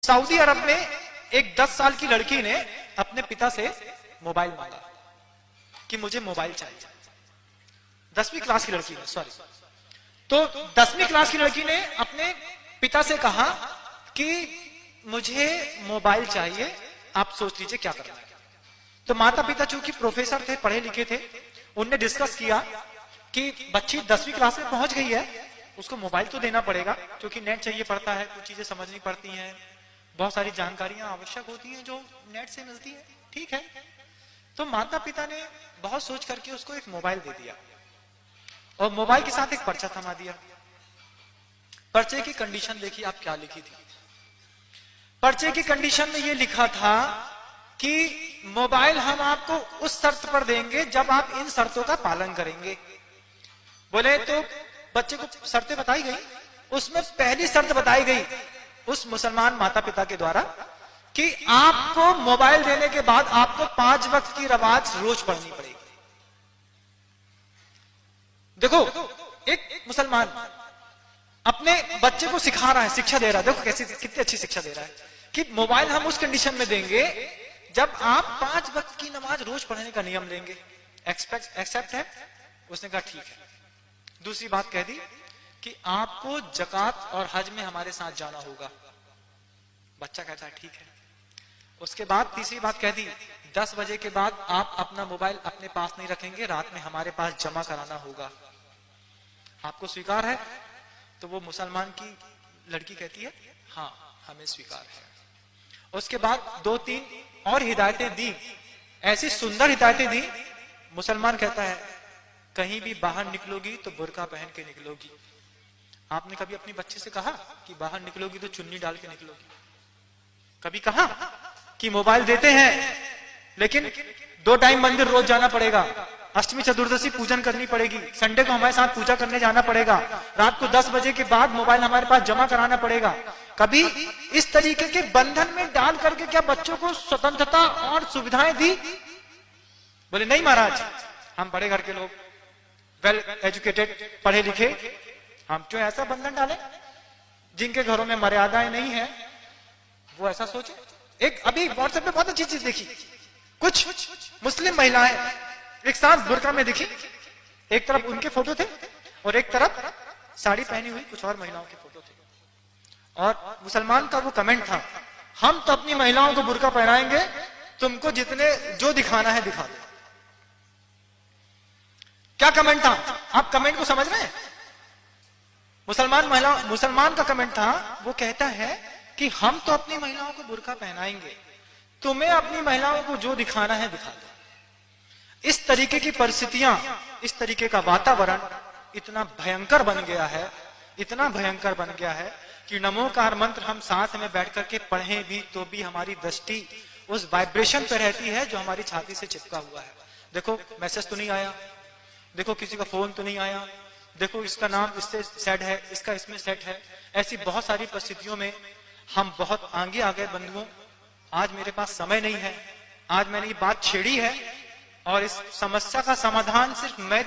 Saudi अरब में एक 10 साल की लड़की ने अपने पिता से मोबाइल मांगा कि मुझे मोबाइल चाहिए। 10वीं क्लास की लड़की ने, सॉरी, तो 10वीं क्लास की लड़की ने अपने पिता से कहा कि मुझे मोबाइल चाहिए, आप सोच लीजिए क्या करना है। तो माता पिता चूंकि प्रोफेसर थे, पढ़े लिखे थे, उनने डिस्कस किया कि बच्ची 10वीं क्लास में पहुंच गई है, उसको मोबाइल तो देना पड़ेगा क्योंकि नेट चाहिए पड़ता है, कुछ चीजें समझनी पड़ती हैं, बहुत सारी जानकारियां आवश्यक होती हैं जो नेट से मिलती है, ठीक है। तो माता पिता ने बहुत सोच करके उसको एक मोबाइल दे दिया और मोबाइल के साथ एक पर्चा थमा दिया। पर्चे की कंडीशन देखिए आप क्या लिखी थी। पर्चे की कंडीशन में यह लिखा था कि मोबाइल हम आपको उस शर्त पर देंगे जब आप इन शर्तों का पालन करेंगे। बोले तो बच्चे को शर्तें बताई गई, उसमें पहली शर्त बताई गई उस मुसलमान माता पिता के द्वारा कि आपको मोबाइल देने के बाद आपको 5 वक्त की नमाज रोज पढ़नी पड़ेगी। देखो, एक मुसलमान अपने बच्चे को सिखा रहा है, शिक्षा दे रहा है, देखो कैसी कितनी अच्छी शिक्षा दे रहा है कि मोबाइल हम उस कंडीशन में देंगे जब आप 5 वक्त की नमाज रोज पढ़ने का नियम लेंगे। एक्सेप्ट है? उसने कहा ठीक है। दूसरी बात कह दी कि आपको जकात और हज में हमारे साथ जाना होगा। बच्चा कहता है ठीक है। उसके बाद तीसरी बात कह दी, 10 बजे के बाद आप अपना मोबाइल अपने पास नहीं रखेंगे, रात में हमारे पास जमा कराना होगा। आपको स्वीकार है? तो वो मुसलमान की लड़की कहती है हाँ हमें स्वीकार है। उसके बाद 2-3 और हिदायतें दी, ऐसी सुंदर हिदायतें दी। मुसलमान कहता है कहीं भी बाहर निकलोगी तो बुर्का पहन के निकलोगी। आपने कभी अपनी बच्चे से कहा कि बाहर निकलोगी तो चुन्नी डाल के निकलोगी? कभी कहा कि मोबाइल देते हैं लेकिन 2 टाइम मंदिर रोज जाना पड़ेगा, अष्टमी चतुर्दशी पूजन करनी पड़ेगी, संडे को हमारे साथ पूजा करने जाना पड़ेगा, रात को 10 बजे के बाद मोबाइल हमारे पास जमा कराना पड़ेगा? कभी इस तरीके के बंधन में डाल करके क्या बच्चों को स्वतंत्रता और सुविधाएं दी? बोले नहीं महाराज, हम बड़े घर के लोग, वेल एजुकेटेड, पढ़े लिखे, हम क्यों ऐसा बंधन डालें? जिनके घरों में मर्यादाएं नहीं है वो ऐसा सोचे। एक अभी व्हाट्सएप पे बहुत अच्छी चीज देखी, कुछ मुस्लिम महिलाएं एक साथ बुर्का में दिखी, एक तरफ उनके फोटो थे और एक तरफ साड़ी पहनी हुई कुछ और महिलाओं के फोटो थे। और मुसलमान का वो कमेंट था, हम तो अपनी महिलाओं को बुर्का पहनाएंगे, तुमको जितने जो दिखाना है दिखा दो। क्या कमेंट था? आप कमेंट को समझ रहे हैं? मुसलमान का कमेंट था, वो कहता है कि हम तो अपनी महिलाओं को बुर्का पहनाएंगे, तुम्हें अपनी महिलाओं को जो दिखाना है दिखा दो। इस तरीके की परिस्थितियां, इस तरीके का वातावरण इतना भयंकर बन गया है, इतना भयंकर बन गया है कि नमोकार मंत्र हम साथ में बैठ करके पढ़ें भी तो भी हमारी दृष्टि उस वाइब्रेशन पे रहती है जो हमारी छाती से चिपका हुआ है। देखो मैसेज तो नहीं आया, देखो किसी का फोन तो नहीं आया, देखो इसका नाम इससे सेट है, इसका इसमें सेट है। ऐसी बहुत सारी परिस्थितियों में हम बहुत आगे आ गए बंधुओं। आज मेरे पास समय नहीं है, आज मैंने ये बात छेड़ी है और इस समस्या का समाधान सिर्फ मैं